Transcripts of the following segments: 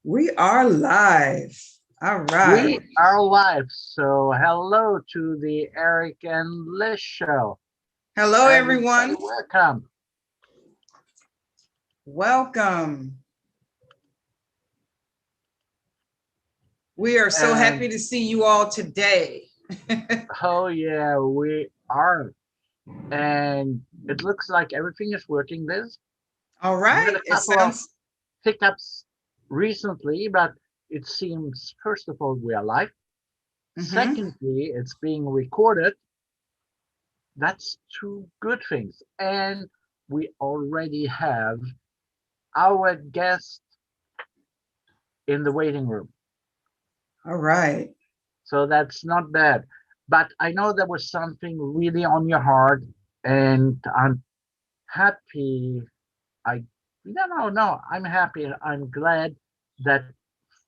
We are live. All right. We are live, so hello to the Eric and Liz show. Hello, Everybody, everyone. welcome. Welcome. We are so happy And to see you all today. oh yeah, we are. And it looks like everything is working, Liz. All We had right. a It couple of sounds hiccups recently, but it seems, first of all, we are live. mm-hmm. Secondly, it's being recorded. That's two good things. And we already have our guest in the waiting room. All right. So that's not bad. But I know there was something really on your heart, and I'm happy. I no, I'm happy. I'm glad that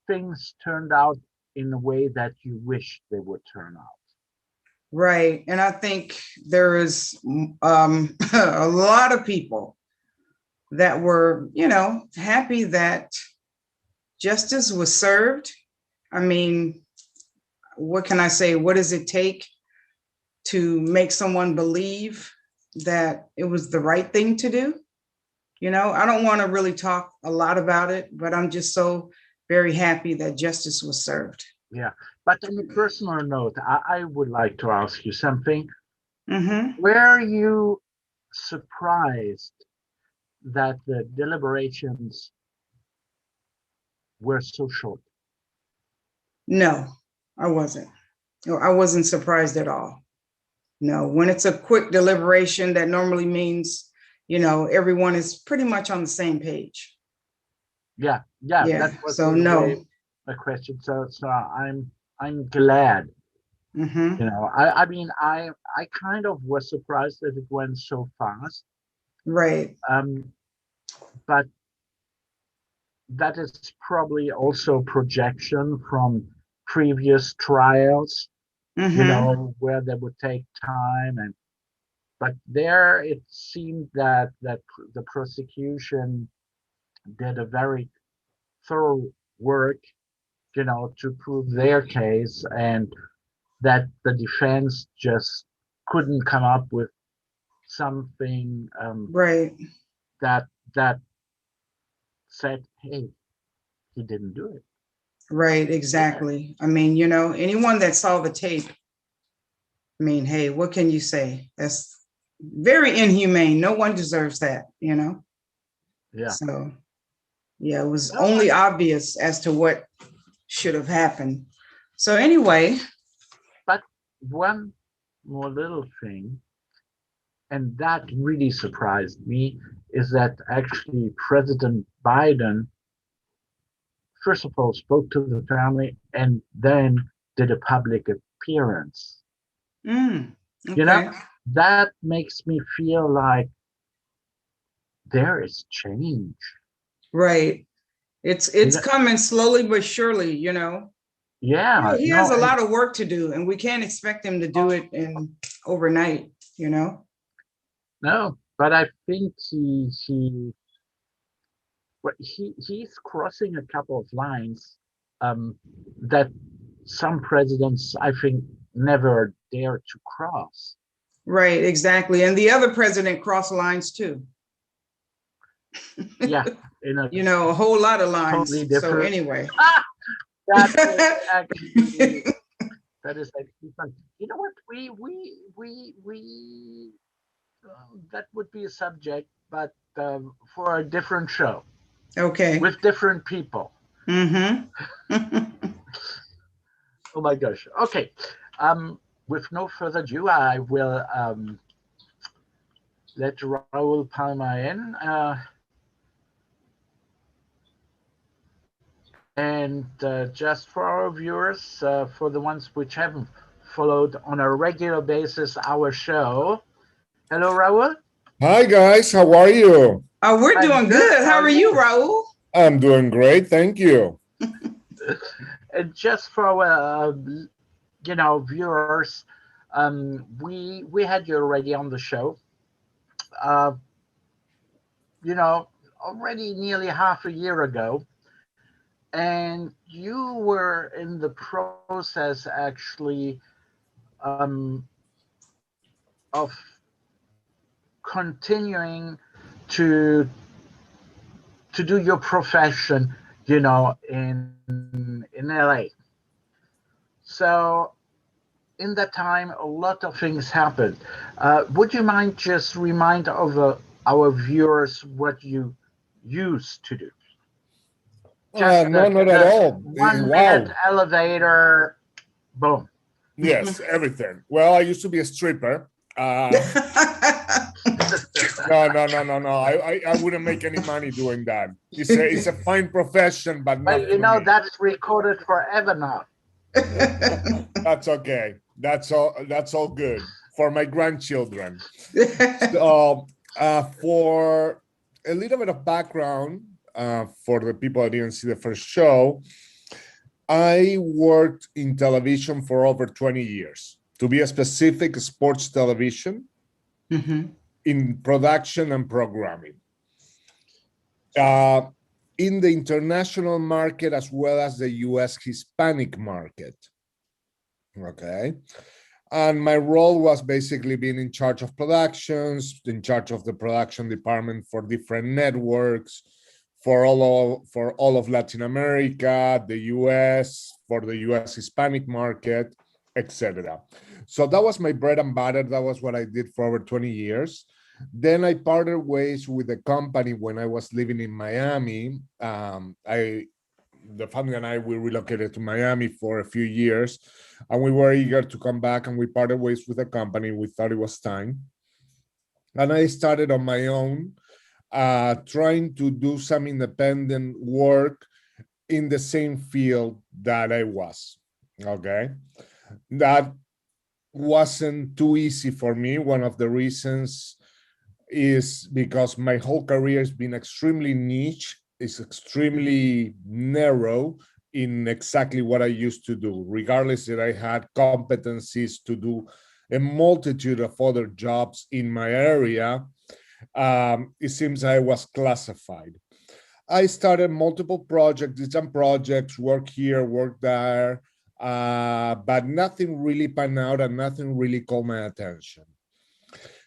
things turned out in the way that you wish they would turn out. Right. And I think there is a lot of people that were, happy that justice was served. I mean, what can I say? What does it take to make someone believe that it was the right thing to do? I don't want to really talk a lot about it, but I'm just so very happy that justice was served. Yeah. But on a personal note, I would like to ask you something. Mm-hmm. Were you surprised that the deliberations were so short? No, I wasn't. No, I wasn't surprised at all. No, when it's a quick deliberation, that normally means, everyone is pretty much on the same page. Yeah, that Yeah. was So in a way no. a question. So I'm glad. Mm-hmm. I kind of was surprised that it went so fast. Right. Um, but that is probably also projection from previous trials, Mm-hmm. where they would take time. And but there it seemed that the prosecution did a very thorough work, to prove their case, and that the defense just couldn't come up with something Right. that that said, "Hey, he didn't do it." Right. Yeah, Exactly. I mean, anyone that saw the tape, I mean, hey, what can you say? That's very inhumane. No one deserves that. yeah. So, yeah, it was No, only obvious as to what should have happened. So, anyway, but one more little thing, and that really surprised me, is that actually President Biden, first of all, spoke to the family and then did a public appearance. mm, You know, okay. that makes me feel like there is change. Right. It's You it's know, coming slowly but surely. yeah, He has no, a and lot of work to do, and we can't expect him to do it in overnight. no, but I think he's crossing a couple of lines um, that some presidents, I think, never dare to cross. Right, exactly. And the other president crossed lines too. Yeah, in a A whole lot of totally lines. So different. anyway. Ah, that is actually that is actually fun. You know what? We that would be a subject, but for a different show Okay. with different people. Mm-hmm. Oh my gosh. Okay. Um, with no further ado, I will let Raul Palma in. And just for our viewers, for the ones which haven't followed on a regular basis our show, hello, Raul. Hi guys, how are you? We're I'm doing good. good. How How are are you, you? Raul? I'm doing great, thank you. And just for our, viewers, we had you already on the show. Uh, already nearly half a year ago, and you were in the process actually um, of continuing to to do your profession, in LA. So in that time, a lot of things happened. Would you mind just remind our viewers what you used to do? Just No, not at the all. 1 minute Wow. elevator, boom. Yes, everything. Well, I used to be a stripper. Uh, no. I wouldn't make any money doing that. It's a fine profession, but But not for me. that's recorded forever now. That's okay. That's all good for my grandchildren. So, for a little bit of background, for the people that didn't see the first show, I worked in television for over 20 years. To be a specific, sports television Mhm. in production and programming. Uh, in the international market as well as the US Hispanic market. Okay. And my role was basically being in charge of productions, in charge of the production department for different networks, for all of Latin America, the US, for the US Hispanic market, etc. So that was my bread and butter. That was what I did for over 20 years. Then I parted ways with the company when I was living in Miami. The family and I, we relocated to Miami for a few years, and we were eager to come back, and we parted ways with the company. We thought it was time. And I started on my own, trying to do some independent work in the same field that I was. Okay. That wasn't too easy for me. One of the reasons is because my whole career has been extremely niche, is extremely narrow in exactly what I used to do, regardless that I had competencies to do a multitude of other jobs in my area. It seems I was classified. I started multiple projects, did some projects, work here, work there, but nothing really panned out and nothing really caught my attention.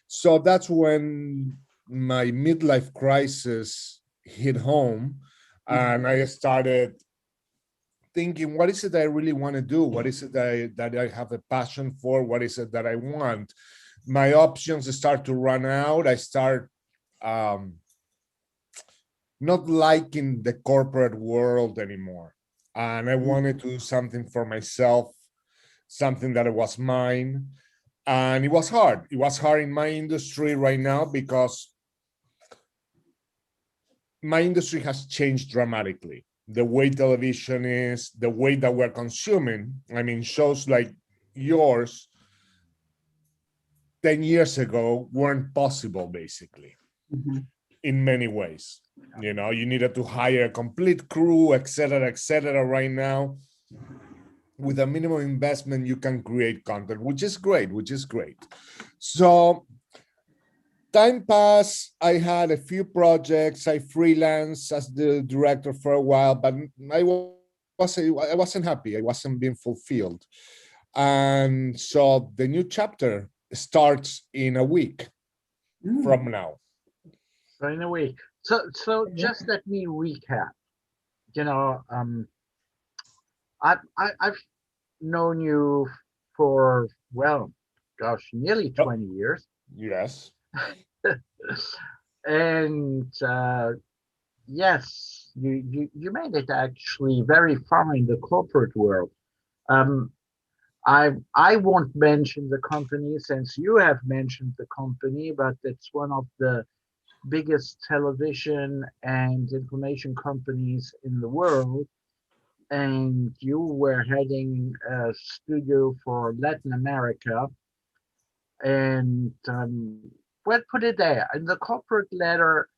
So that's when my midlife crisis hit home, and I started thinking, what is it that I really want to do? What is it that I have a passion for? What is it that I want? My options start to run out. I start um, not liking the corporate world anymore. And I wanted to do something for myself, something that was mine. And it was hard. It was hard in my industry right now because my industry has changed dramatically. The way television is, the way that we're consuming. I mean, shows like yours 10 years ago weren't possible, basically, Mhm. in many ways. You know, you needed to hire a complete crew, et cetera, et cetera. Right now, with a minimum investment, you can create content, which is great, which is great. So time passed. I had a few projects. I freelanced as the director for a while, but I wasn't happy. I wasn't being fulfilled. And so the new chapter starts in a week Mm. from now. So in a way, so just let me recap. You know, I've known you for, well, gosh, nearly Yep. 20 years, Yes. and yes, you made it actually very far in the corporate world. Um, I won't mention the company since you have mentioned the company, but it's one of the biggest television and information companies in the world. And you were heading a studio for Latin America. And well, put it there. In the corporate letter,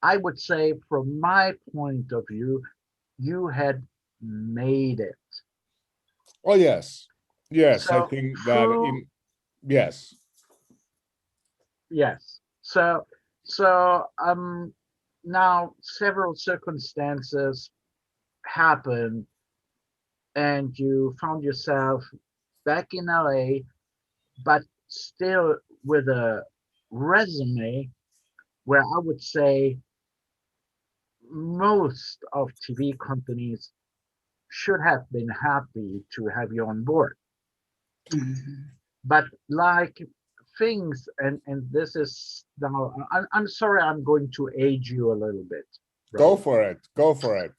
I would say, from my point of view, you had made it. Oh, yes. Yes. I So think that through yes. yes. So now several circumstances. happened and you found yourself back in LA, but still with a resume where I would say most of TV companies should have been happy to have you on board. Mhm. But like things, and this is now, I'm sorry, I'm going to age you a little bit, Go right? for it. Go for it.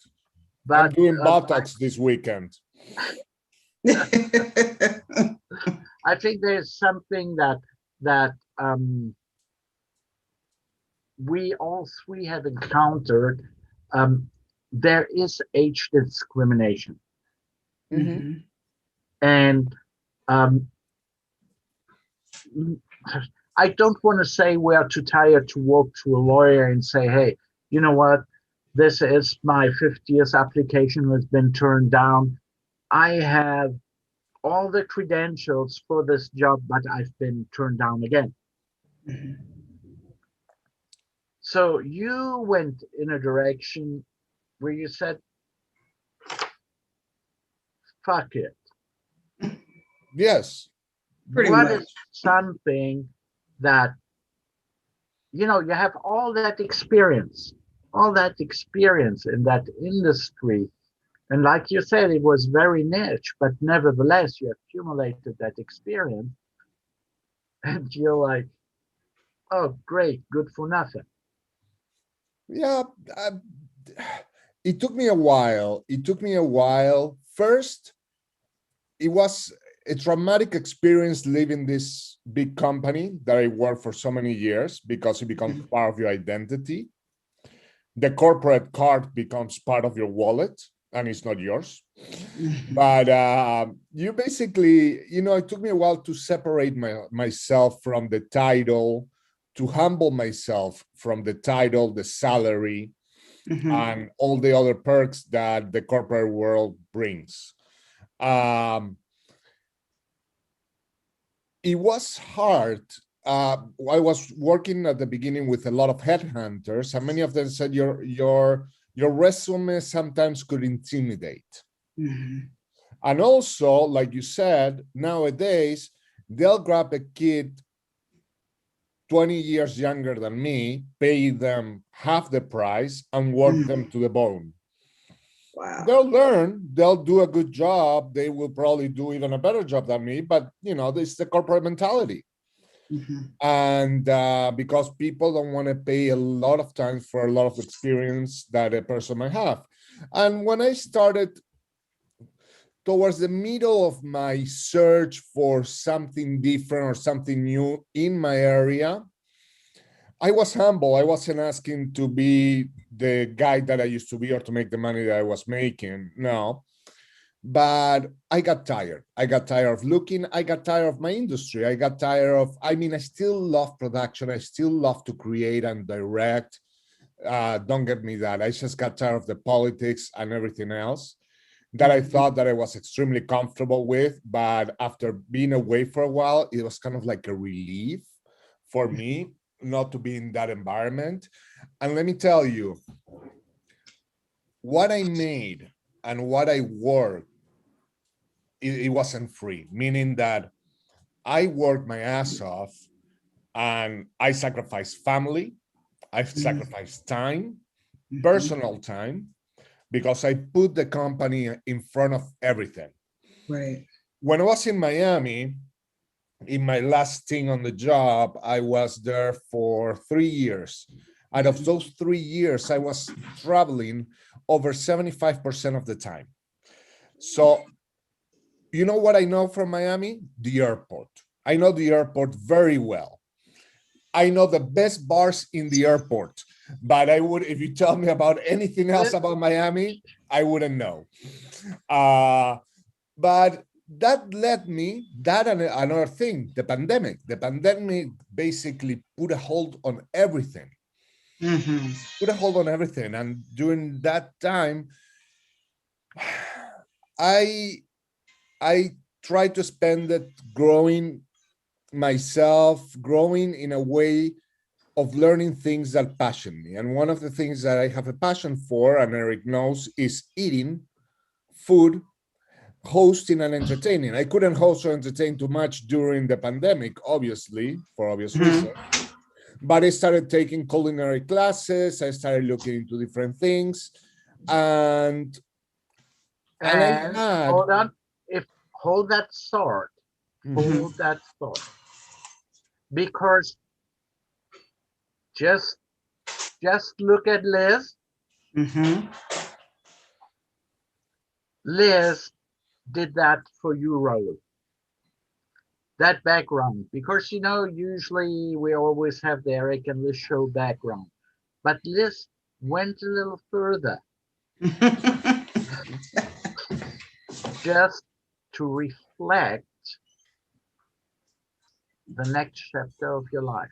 I'm But doing Botox this weekend. I think there's something that we all three have encountered. Um, there is age discrimination, Mhm. Mhm. and um, I don't want to say we are too tired to walk to a lawyer and say, hey, you know what? This is my 50th application has been turned down. I have all the credentials for this job, but I've been turned down again. Mhm. So you went in a direction where you said, fuck it. Yes. Pretty What much. is something that, you have all that experience in that industry. And like you said, it was very niche, but nevertheless, you accumulated that experience and you're like, oh, great, good for nothing. Yeah. uh, it took me a while. It took me a while. First, it was a traumatic experience leaving this big company that I worked for so many years because it becomes Mhm. part of your identity. The corporate card becomes part of your wallet and it's not yours. Mhm. But you basically, it took me a while to separate myself from the title, to humble myself from the title, the salary, Mhm. and all the other perks that the corporate world brings. Um, it was hard. I was working at the beginning with a lot of headhunters, and many of them said your resume sometimes could intimidate. Mhm. And also, like you said, nowadays they'll grab a kid 20 years younger than me, pay them half the price, and work them Mhm. to the bone. Wow. They'll learn, they'll do a good job, they will probably do even a better job than me, but this is the corporate mentality. Mhm. And because people don't want to pay a lot of times for a lot of experience that a person might have. And when I started towards the middle of my search for something different or something new in my area, I was humble. I wasn't asking to be the guy that I used to be or to make the money that I was making. No, but I got tired. I got tired of looking. I got tired of my industry. I got tired of, I still love production. I still love to create and direct. Don't get me that. I just got tired of the politics and everything else that I Mhm. thought that I was extremely comfortable with. But after being away for a while, it was kind of like a relief for me not to be in that environment. And let me tell you, what I made and what I worked, it wasn't free, meaning that I worked my ass off and I sacrificed family, I Mhm. sacrificed time, Mhm. personal time, because I put the company in front of everything. Right. When I was in Miami, in my last thing on the job, I was there for 3 years. Out of Mhm. those 3 years, I was traveling over 75% of the time. So, you know what I know from Miami? The airport. I know the airport very well. I know the best bars in the airport, but if you tell me about anything else about Miami, I wouldn't know. Uh, but that led me, that and another thing, the pandemic. The pandemic basically put a hold on everything, Mhm. put a hold on everything. And during that time, I I tried to spend it growing myself, growing in a way of learning things that passion me. And one of the things that I have a passion for, and Eric knows, is eating, food, hosting, and entertaining. I couldn't host or entertain too much during the pandemic, obviously, for obvious reasons. But I started taking culinary classes. I started looking into different things. And I had, hold on, hold that thought, hold that thought, because just look at Liz. Liz did that for you, Raul. That background, because usually we always have the Eric and Liz show background, but Liz went a little further, just to reflect the next chapter of your life.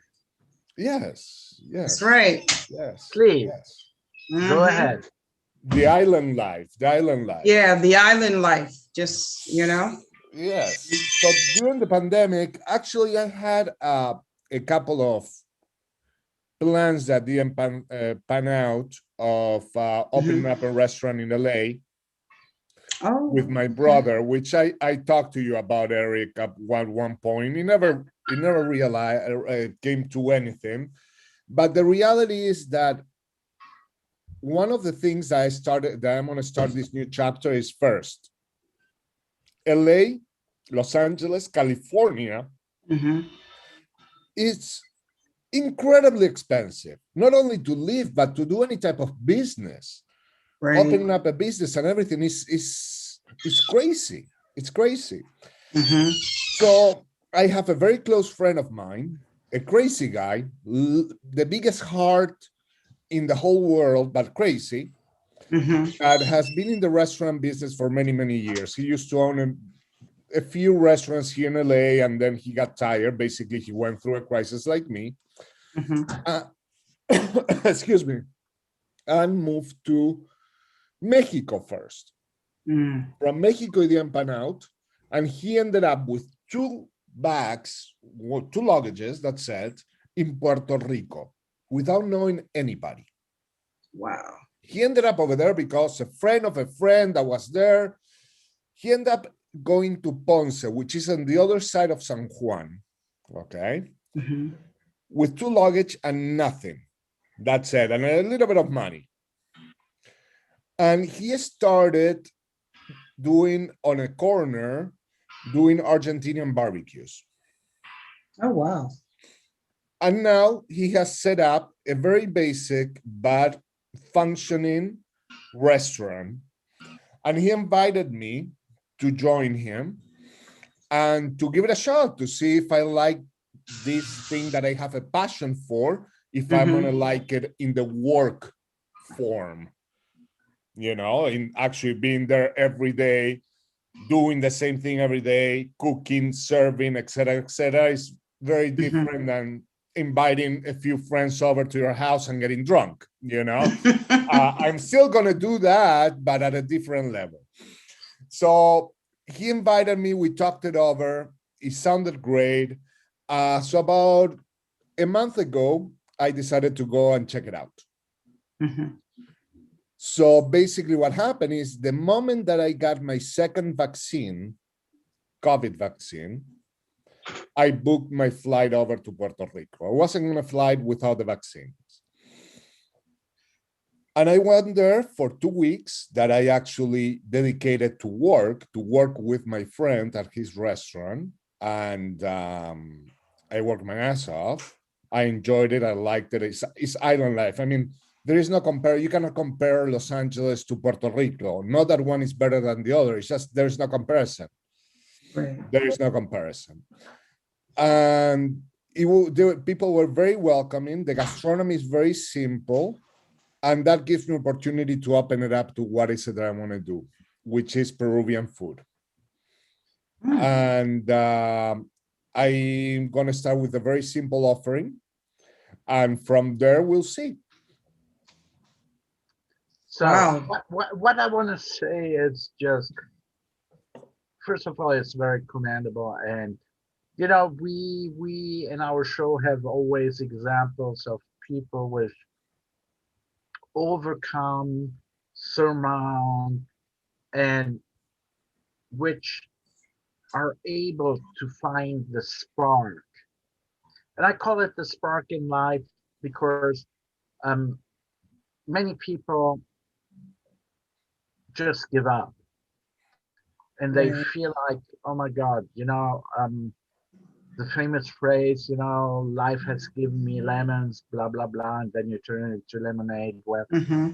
yes, That's right. yes, Please, yes. go ahead. The island life, Yeah, the island life, just, Yes. So during the pandemic, actually, I had a couple of plans that didn't pan out of opening up a restaurant in LA with my brother, which I talked to you about, Eric, at one point. It never realized came to anything. But the reality is that one of the things that I'm going to start this new chapter is first, LA, Los Angeles, California, it's incredibly expensive, not only to live, but to do any type of business. Right. Opening up a business and everything is crazy. It's crazy. So I have a very close friend of mine, a crazy guy, the biggest heart in the whole world, but crazy, that has been in the restaurant business for many, many years. He used to own a few restaurants here in LA, and then he got tired. Basically, he went through a crisis like me. Excuse me, and moved to Mexico first. From Mexico, he didn't pan out, and he ended up with two luggages, that's it, in Puerto Rico, without knowing anybody. Wow. He ended up over there because a friend of a friend that was there, he ended up going to Ponce, which is on the other side of San Juan, okay, with two luggage and nothing. That's it, and a little bit of money. And he started doing on a corner, doing Argentinian barbecues. Oh, wow. And now he has set up a very basic but functioning restaurant. And he invited me to join him and to give it a shot to see if I like this thing that I have a passion for, if I'm gonna like it in the work form, in actually being there every day, doing the same thing every day, cooking, serving, etc., is very different than inviting a few friends over to your house and getting drunk. I'm still gonna do that, but at a different level. So he invited me, we talked it over, it sounded great. So about a month ago, I decided to go and check it out. So basically what happened is the moment that I got my second vaccine, COVID vaccine, I booked my flight over to Puerto Rico. I wasn't going to fly without the vaccines. And I went there for 2 weeks that I actually dedicated to work with my friend at his restaurant. And I worked my ass off. I enjoyed it. I liked it. It's island life. I mean, there is no compare. You cannot compare Los Angeles to Puerto Rico. Not that one is better than the other. It's just there's no comparison. Right. There is no comparison. And people were very welcoming. The gastronomy is very simple. And that gives me opportunity to open it up to what is it that I want to do, which is Peruvian food. And I'm going to start with a very simple offering. And from there, we'll see. So wow. what I want to say is just, first of all, it's very commendable, and you know, we in our show have always examples of people with overcome, surmount, and which are able to find the spark. And I call it the spark in life because um, many people just give up and they Right. feel like, oh my God, the famous phrase, life has given me lemons, blah, blah, blah, and then you turn it into lemonade. Well, Hmm.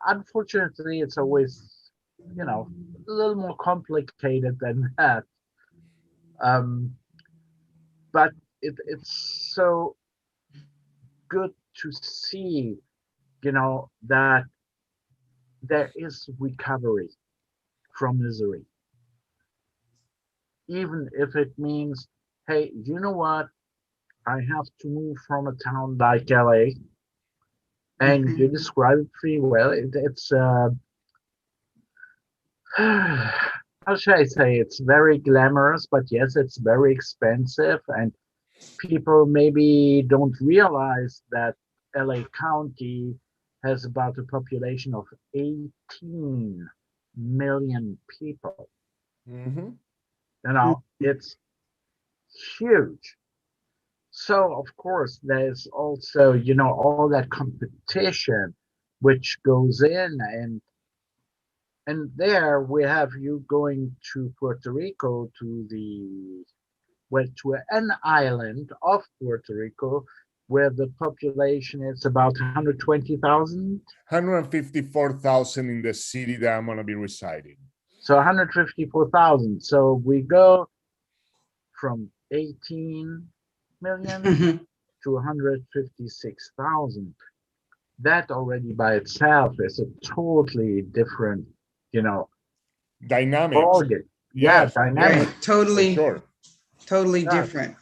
unfortunately, it's always, a little more complicated than that. Um, but it's so good to see, that there is recovery from misery, even if it means, hey, you know what? I have to move from a town like LA, and you Hmm. describe it pretty well. It's how should I say? It's very glamorous, but yes, it's very expensive, and people maybe don't realize that LA County has about a population of 18 million people. Mhm. It's huge. So of course there's also, all that competition which goes in, and there we have you going to Puerto Rico, to an island of Puerto Rico where the population is about 120,000. 154,000 in the city that I'm gonna be residing. So 154,000. So we go from 18 million Hmm. to 156,000. That already by itself is a totally different, you know, Dynamics. ballgame. Yeah, Yes, Right. dynamic. for Totally, sure. totally Yeah. different.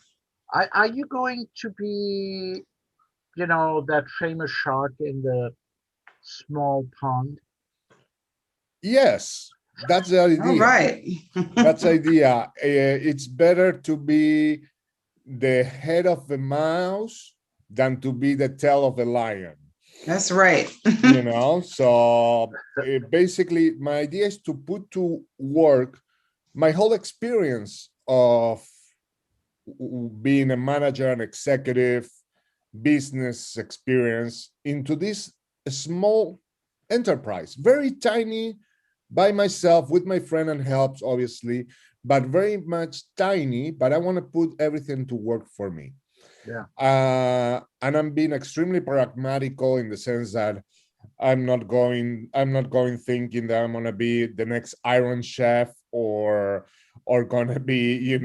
Are you going to be, that famous shark in the small pond? Yes, that's the All idea. right. That's the idea. It's better to be the head of the mouse than to be the tail of the lion. That's right. So basically my idea is to put to work my whole experience of being a manager and executive business experience into this small enterprise, very tiny, by myself with my friend and helps obviously, but very much tiny, but I want to put everything to work for me. Yeah. And I'm being extremely pragmatical in the sense that I'm not going thinking that I'm gonna be the next Iron Chef or gonna be,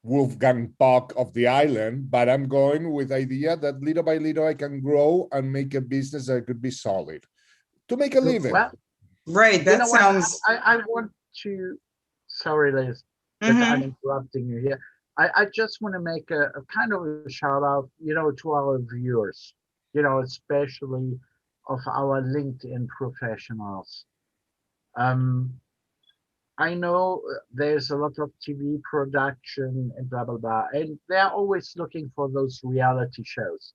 Wolfgang Puck of the island, but I'm going with the idea that little by little I can grow and make a business that could be solid to make a living. Well, Right. you That know what? sounds. I want to, sorry, Liz, that I'm Hmm. interrupting you here. I just want to make a kind of a shout out, to our viewers, especially of our LinkedIn professionals. Um, I know there's a lot of TV production and blah, blah, blah, and they're always looking for those reality shows.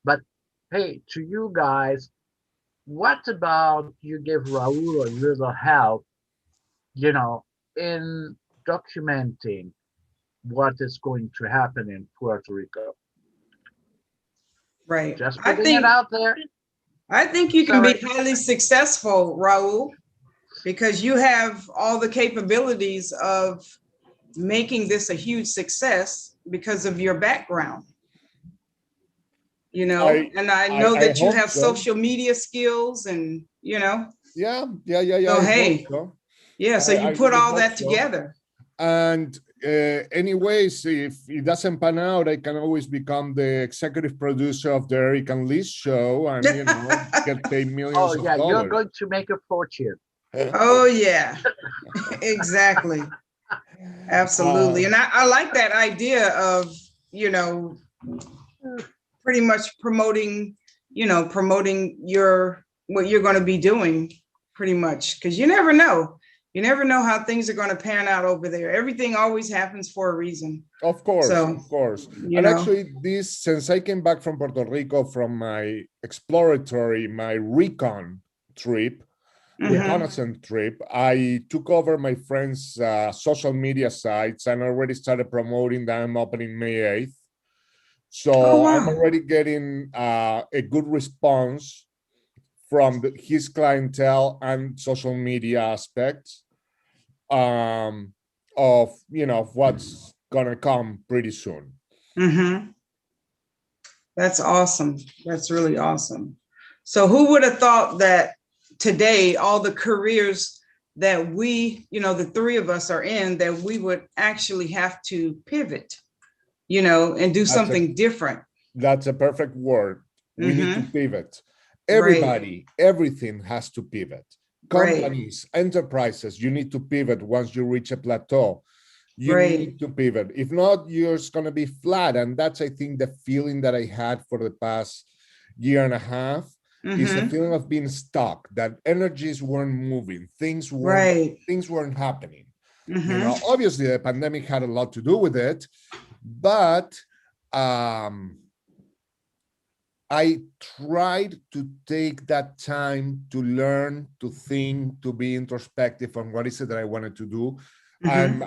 But hey, to you guys, what about you give Raul a little help, you know, in documenting what is going to happen in Puerto Rico? Right. Just I putting it think out there. I think you can be Sorry. highly successful, Raul, because you have all the capabilities of making this a huge success because of your background, I and I I, know I that you hope have so. social media skills and. Yeah. So I hope hey, so. yeah, so I you put really all hope that so. together. And anyways, if it doesn't pan out, I can always become the executive producer of the Eric and Liz show and, get paid Oh millions of yeah, you're dollars. going to make a fortune. Oh yeah, exactly. Uh, Absolutely. And I like that idea of, you know, pretty much promoting your what you're going to be doing pretty much because you never know. You never know how things are going to pan out over there. Everything always happens for a reason. Of course, So, of course. you And know, actually, since I came back from Puerto Rico from my my recon trip, reconnaissance trip, I took over my friend's social media sites and already started promoting that I'm opening May 8th. So oh, I'm wow. already getting a good response from his clientele and social media aspects of what's gonna come pretty soon. That's awesome. That's really awesome. So who would have thought that today, all the careers that we, the three of us are in, that we would actually have to pivot, and do something different. That's a perfect word. We need to pivot. Right. Everything has to pivot. Right. Companies, enterprises, you need to pivot once you reach a plateau. You Right. need to pivot. If not, you're just going to be flat. And that's, I think, the feeling that I had for the past year and a half is the feeling of being stuck, that energies weren't moving, things weren't happening. Obviously the pandemic had a lot to do with it, but I tried to take that time to learn, to think, to be introspective on what is it that I wanted to do. I'm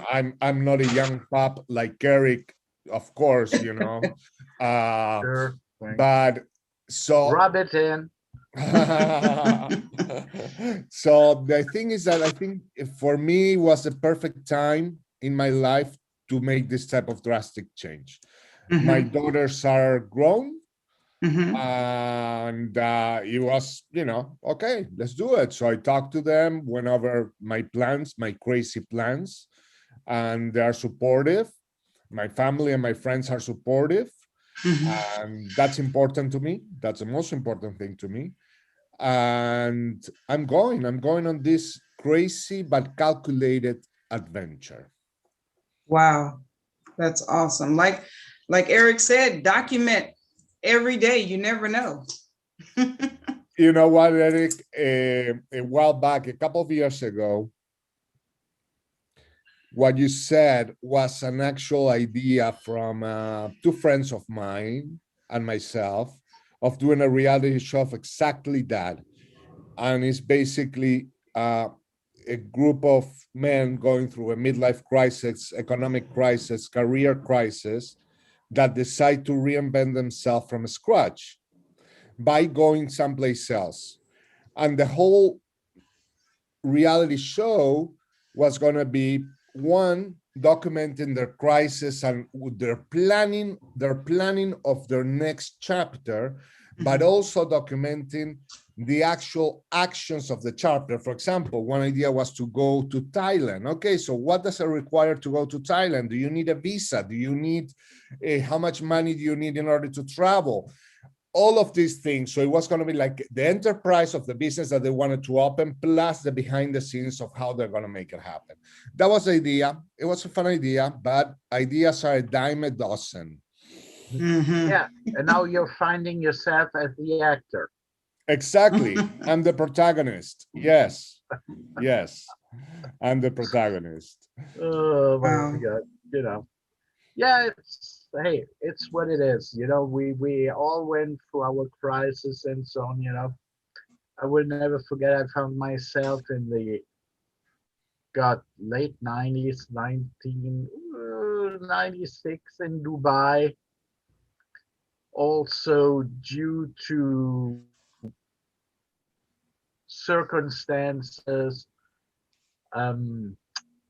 not a young pup like Eric, of course, Sure. but so rub it in. So the thing is that I think for me it was a perfect time in my life to make this type of drastic change. My daughters are grown, and it was, okay, let's do it. So I talked to them, went over my plans, my crazy plans, and they're supportive. My family and my friends are supportive, and that's important to me. That's the most important thing to me. And I'm going on this crazy but calculated adventure. Wow. That's awesome. Like Eric said, document every day. You never know. You know what, Eric? A while back, a couple of years ago, what you said was an actual idea from two friends of mine and myself of doing a reality show of exactly that. And it's basically a group of men going through a midlife crisis, economic crisis, career crisis, that decide to reinvent themselves from scratch by going someplace else. And the whole reality show was going to be one, documenting their crisis and their planning of their next chapter, but also documenting the actual actions of the chapter. For example, one idea was to go to Thailand. Okay, so what does it require to go to Thailand? Do you need a visa? Do you need how much money do you need in order to travel? All of these things. So it was going to be like the enterprise of the business that they wanted to open, plus the behind the scenes of how they're going to make it happen. That was the idea. It was a fun idea, but ideas are a dime a dozen. Yeah, and now you're finding yourself as the actor. Exactly. I'm the protagonist. Yes. Yes. I'm the protagonist. Oh my God. Yeah, hey, it's what it is. We all went through our crisis and so on. I will never forget, I found myself in the late 90s, 1996 in Dubai, also due to circumstances. Um,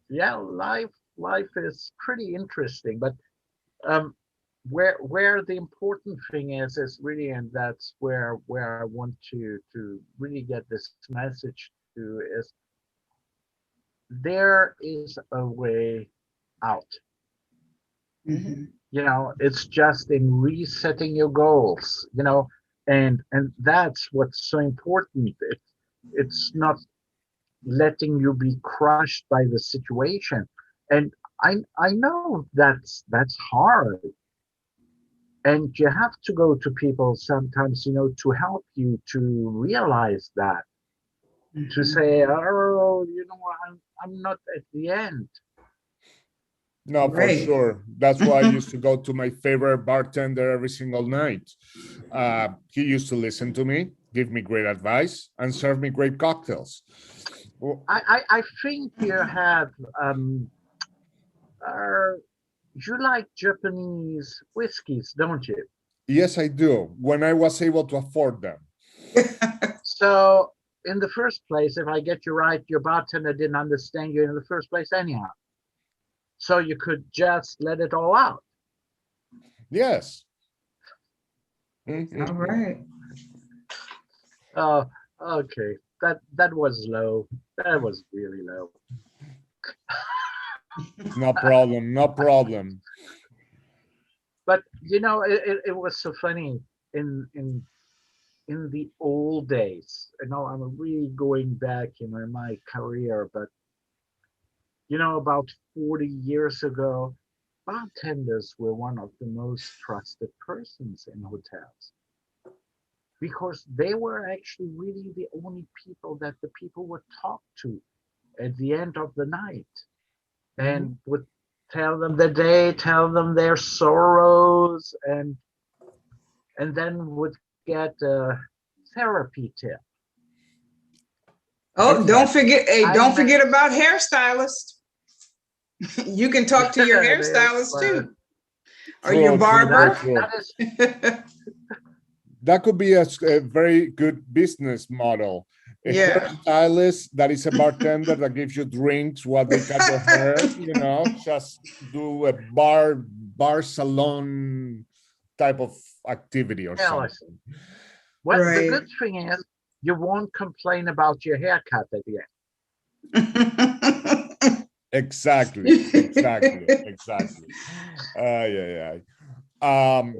yeah, life is pretty interesting, but um, where the important thing is really, and that's where I want to really get this message to, is there is a way out. It's just in resetting your goals, and that's what's so important. It's not letting you be crushed by the situation. And I know that's hard. And you have to go to people sometimes, to help you to realize that. to say, oh, you know, I'm not at the end. No, for Right. sure. That's why I used to go to my favorite bartender every single night. He used to listen to me, give me great advice, and serve me great cocktails. Well, I think you have you like Japanese whiskeys, don't you? yes, I do, when I was able to afford them. So in the first place, if I get you right, your bartender didn't understand you in the first place anyhow. So you could just let it all out. Yes. All Mhm. right. Oh, okay. That was low. That was really low. No problem. No problem. But you know, it was so funny in the old days. You know, I'm really going back, you know, in my career, but you know, about 40 years ago, bartenders were one of the most trusted persons in hotels because they were actually really the only people that the people would talk to at the end of the night Mhm. and would tell them the day, tell them their sorrows, and then would get a therapy tip. Oh, don't Exactly. forget, hey, I don't met forget about hairstylist. You can talk to your there hairstylist were too, or your True, true, true, barber. true. that is That could be a very good business model. A Yeah. hairstylist that is a bartender that gives you drinks while they cut your hair, you know, just do a bar salon type of activity or jealous. something. Well, the Right. good thing is you won't complain about your haircut at the end. Exactly, exactly, exactly. Yeah, yeah.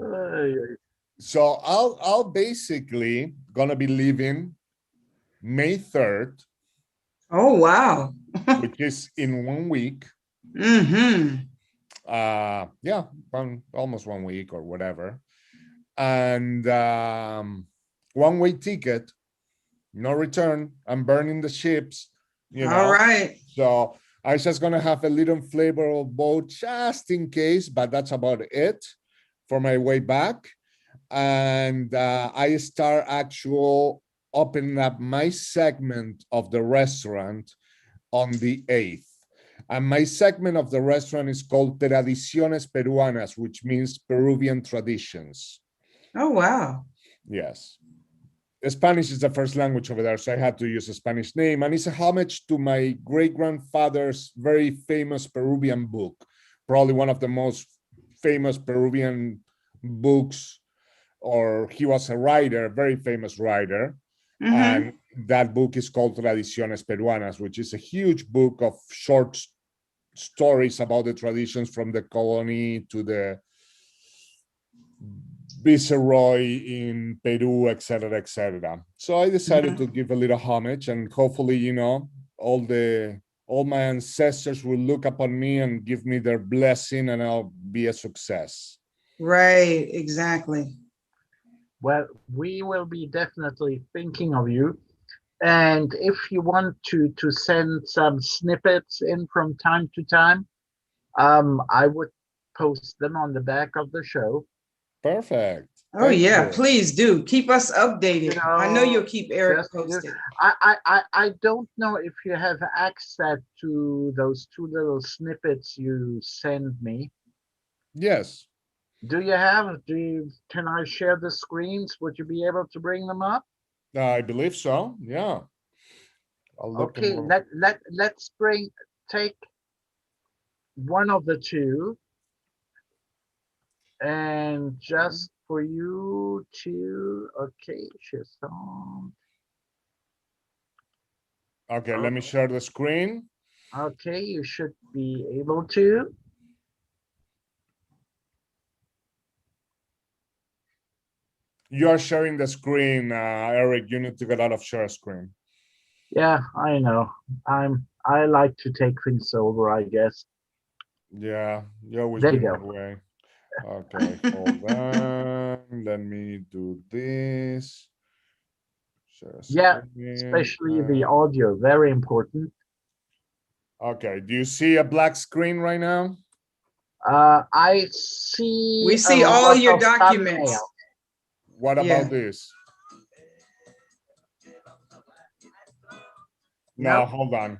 So I'll basically gonna be leaving May 3rd, Oh, wow. which is in 1 week. Mm-hmm. Yeah, almost 1 week or whatever. And one-way ticket, no return. I'm burning the ships, you All know. right. So I'm just gonna have a little flavor of both just in case, but that's about it for my way back. And I start actual opening up my segment of the restaurant on the 8th. And my segment of the restaurant is called Tradiciones Peruanas, which means Peruvian traditions. Oh, wow. Yes. Spanish is the first language over there, so I had to use a Spanish name. And it's a homage to my great grandfather's very famous Peruvian book, probably one of the most famous Peruvian books, or he was a writer, a very famous writer. Mm-hmm. And that book is called Tradiciones Peruanas, which is a huge book of short stories about the traditions from the colony to the viceroy in Peru, etc., etc. So I decided to give a little homage, and hopefully, you know, all my ancestors will look upon me and give me their blessing, and I'll be a success. Right. Exactly. Well, we will be definitely thinking of you. And if you want to send some snippets in from time to time, I would post them on the back of the show. Perfect. Oh, Thank yeah. you. Please do keep us You updated. I know know, you'll keep Eric just you, posted. I don't know if you have access to those two little snippets you send me. Yes, Do you have? Can I share the screens? Would you be able to bring them up? I believe so. Yeah, I'll look Okay, in. let's take one of the two and just for you to okay, share some. Okay, let me Okay, share the screen. okay, you should be able to. You are sharing the screen, Eric. You need to get out of share screen. Yeah, I know. I like to take things over, I guess. Yeah, you always There you been that go. way. Okay, hold on. Let me do this. Share Yeah, screen, especially the audio, very important. okay, do you see a black screen right now? I see We a see all lot your of documents. thumbnail. What Yeah. about this? No, Nope. hold on.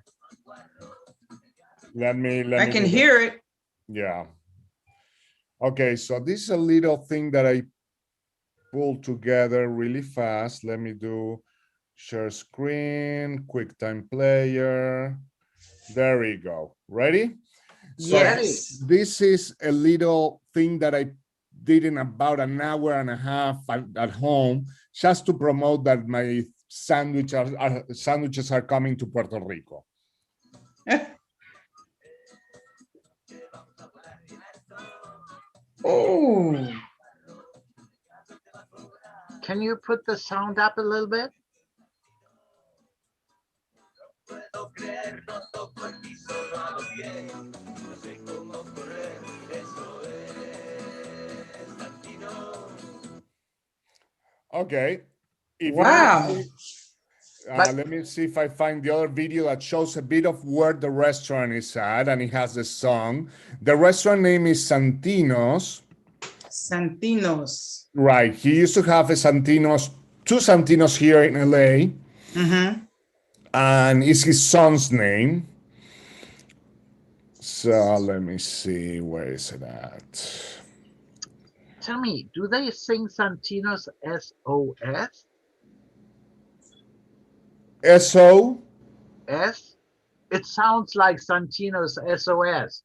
Let me I can do hear it. Yeah. Okay, so this is a little thing that I pulled together really fast. Let me do share screen, QuickTime Player. There we go. Ready? So Yes. this is a little thing that I did in about an hour and a half at home, just to promote that my sandwiches are coming to Puerto Rico. Oh, Can you put the sound up a little bit? Okay. If you want to wow. see, But let me see if I find the other video that shows a bit of where the restaurant is at, and it has the song. The restaurant name is Santino's. Santinos. Right. He used to have a Santino's, two Santino's here in LA, Mm-hmm. and it's his son's name. So let me see, where is it at? tell me, do they sing Santino's SOS? SO? S? It sounds like Santino's SOS.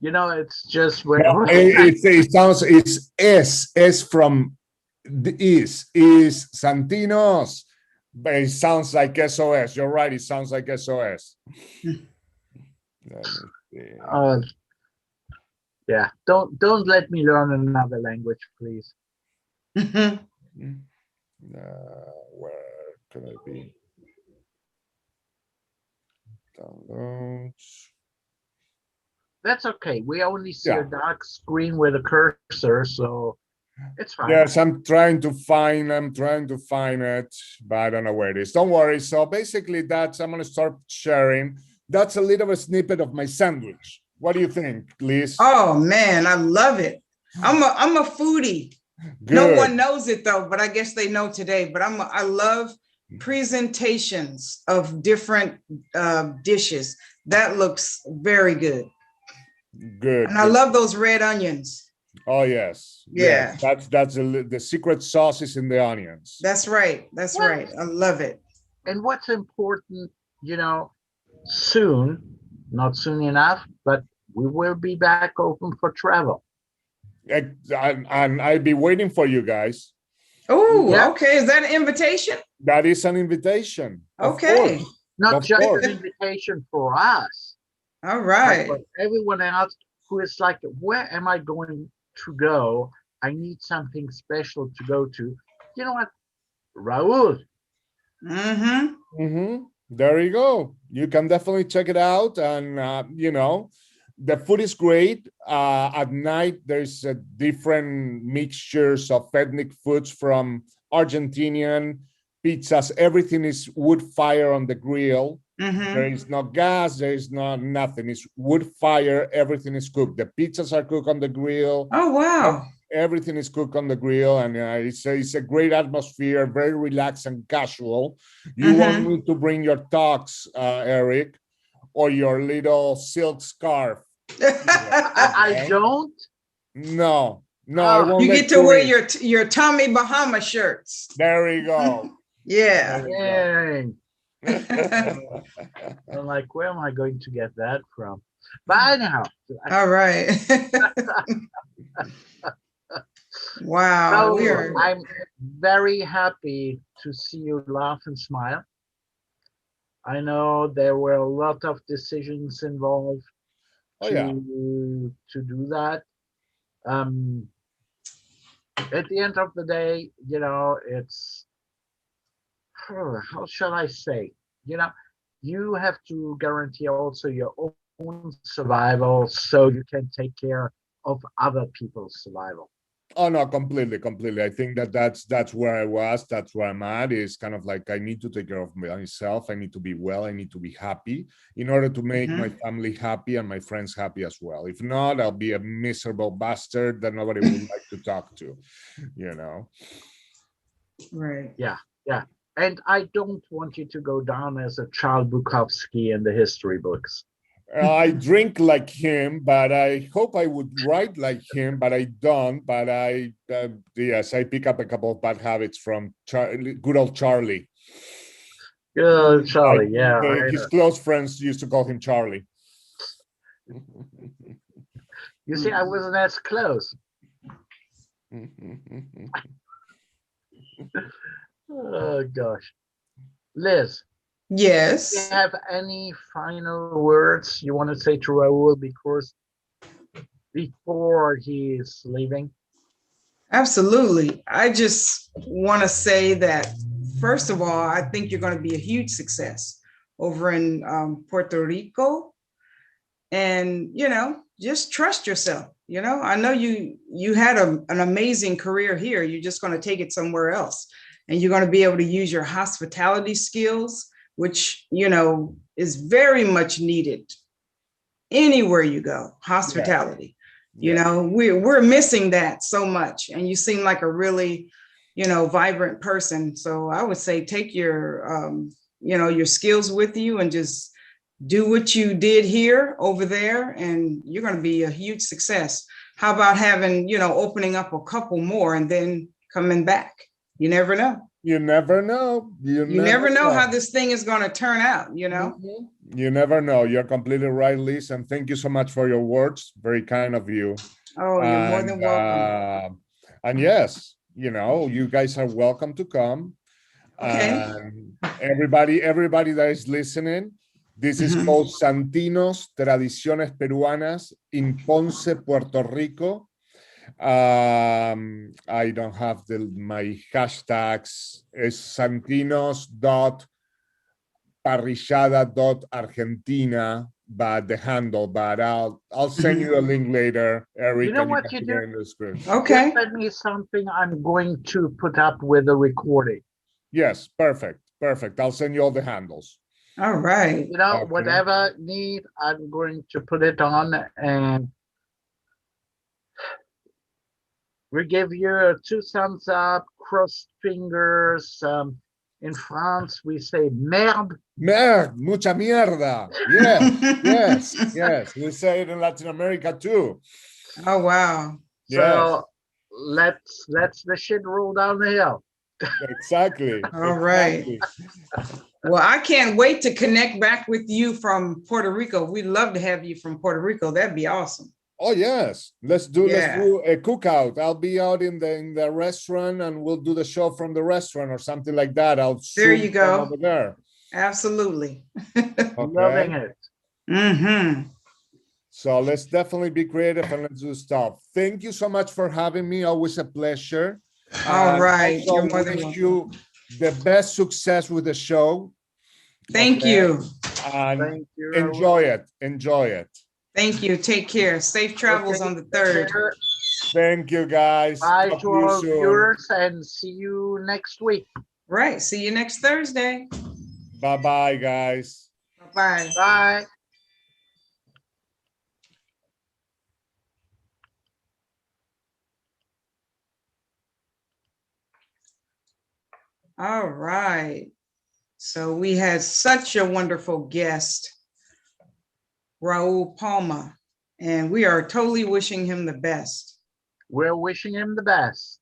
You know, it's just where. No, it sounds, it's S from the is Santino's, but it sounds like SOS. You're right, it sounds like SOS. Let me see. uh, yeah, don't let me learn another language, please. Where could I be? Downloads. That's okay. We only see Yeah. a dark screen with a cursor, so it's fine. Yes, I'm trying to find it, but I don't know where it is. Don't worry. So basically I'm gonna start sharing. That's a little bit snippet of my sandwich. What do you think, Liz? Oh man, I love it. I'm a foodie. No Good. one knows it though, but I guess they know today. But I love presentations of different dishes. That looks very good. Good. And I love those red onions. Oh yes. Yeah. Yes. That's the secret sauce is in the onions. That's right. That's Well, right. I love it. and what's important, you know, soon, not soon enough, but we will be back open for travel. And I'd be waiting for you guys. Oh, Yeah. okay. Is that an invitation? That is an invitation. Of Okay. course. Not Of just course. an invitation for us, All but right. for everyone else who is like, where am I going to go? I need something special to go to. You know what? Raul. Mm-hmm. There you go. You can definitely check it out, and the food is great. At night, there's different mixtures of ethnic foods from Argentinian pizzas. Everything is wood fire on the grill. Mm-hmm. There is no gas. There is not nothing. It's wood fire. Everything is cooked. The pizzas are cooked on the grill. Oh, wow. Everything is cooked on the grill, and it's a great atmosphere, very relaxed and casual. You won't Mm-hmm. need to bring your tux, Eric, or your little silk scarf. I don't. No, I Oh, won't You let get to wear tourists. your Tommy Bahama shirts. There we go. Yeah. There we go. I'm like, where am I going to get that from? But anyhow, All right. Wow. so We are. I'm very happy to see you laugh and smile. I know there were a lot of decisions involved Oh yeah. to do that. Um, at the end of the day, you know, it's how shall I say? You know, you have to guarantee also your own survival so you can take care of other people's survival. Oh no, completely. I think that's where I was. That's where I'm at. Is kind of like I need to take care of myself. I need to be well. I need to be happy in order to make my family happy and my friends happy as well. If not, I'll be a miserable bastard that nobody would like to talk to. You know. Right. Yeah, yeah. And I don't want you to go down as a Charles Bukowski in the history books. I drink like him, but I hope I would write like him, but I don't. But yes, I pick up a couple of bad habits from good old Charlie. Good, Charlie. Yeah, His close friends used to call him Charlie. you see, I wasn't as close. Oh gosh, Liz. Do you Yes. have any final words you want to say to Raul before he is leaving? Absolutely. I just want to say that, first of all, I think you're going to be a huge success over in Puerto Rico. And, just trust yourself. I know you had an amazing career here. You're just going to take it somewhere else. And you're going to be able to use your hospitality skills, which, is very much needed anywhere you go, hospitality. Yeah. We're missing that so much. And you seem like a really, vibrant person. So I would say take your skills with you and just do what you did here over there, and you're going to be a huge success. How about having, opening up a couple more and then coming back? You never know. You never know. You never know how this thing is going to turn out, You never know. You're completely right, Liz. And thank you so much for your words. Very kind of you. Oh, you're more than welcome. And yes, you guys are welcome to come. Okay. And everybody that is listening, this is called Santinos Tradiciones Peruanas in Ponce, Puerto Rico. I don't have my hashtags. It's santinos.parrillada.argentina, but the handle. But I'll send you a link later, Eric. You know and what can you put it do? in the screen. Okay. Send me something I'm going to put up with the recording. Yes, perfect. I'll send you all the handles. All right. Okay. Whatever need, I'm going to put it on, and we give you 2 thumbs up, crossed fingers. In France, we say merde. Merde, mucha mierda. Yes. We say it in Latin America too. Oh, wow. So let's the shit roll down the hill. Exactly. All right. Well, I can't wait to connect back with you from Puerto Rico. We'd love to have you from Puerto Rico. That'd be awesome. Oh yes, let's do a cookout. I'll be out in the restaurant, and we'll do the show from the restaurant or something like that. There you go. Over there. Absolutely. Okay. Loving it. So let's definitely be creative and let's do stuff. Thank you so much for having me. Always a pleasure. All right. Also wish you the best success with the show. Thank you. And Thank you. Enjoy it. Thank you. Take care. Safe travels on the 3rd. Thank you, guys. Bye to our viewers, and see you next week. Right. See you next Thursday. Bye-bye, guys. Bye. Bye. All right. So we had such a wonderful guest, Raul Palma, and we are totally wishing him the best. We're wishing him the best.